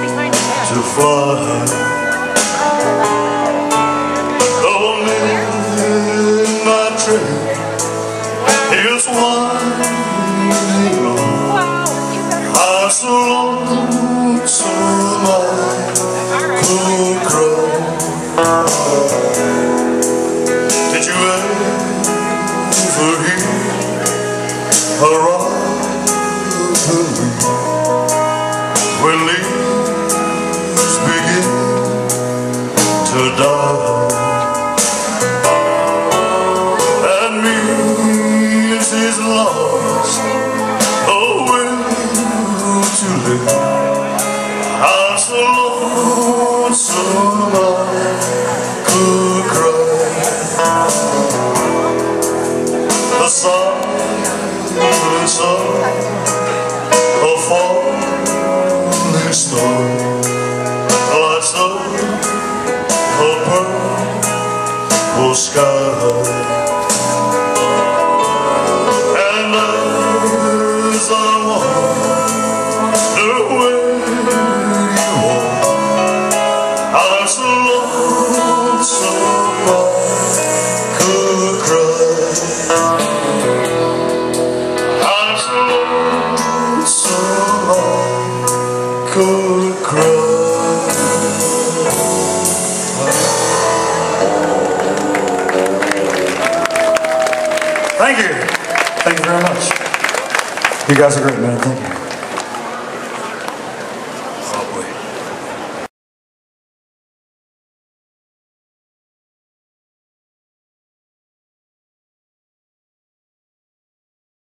to fly. Oh, midnight train is winding long. I'm so lonesome I could cry. Did you ever hear a robin when leaves begin to die? That means he's lost a will to live. I'm so lonesome I could cry. The silence of a falling star lights up a purple sky. And as I wonder where you are, I'm so lonesome I could cry. I'm so lonesome I could cry. Thank you. Thank you very much. You guys are great, man. Thank you.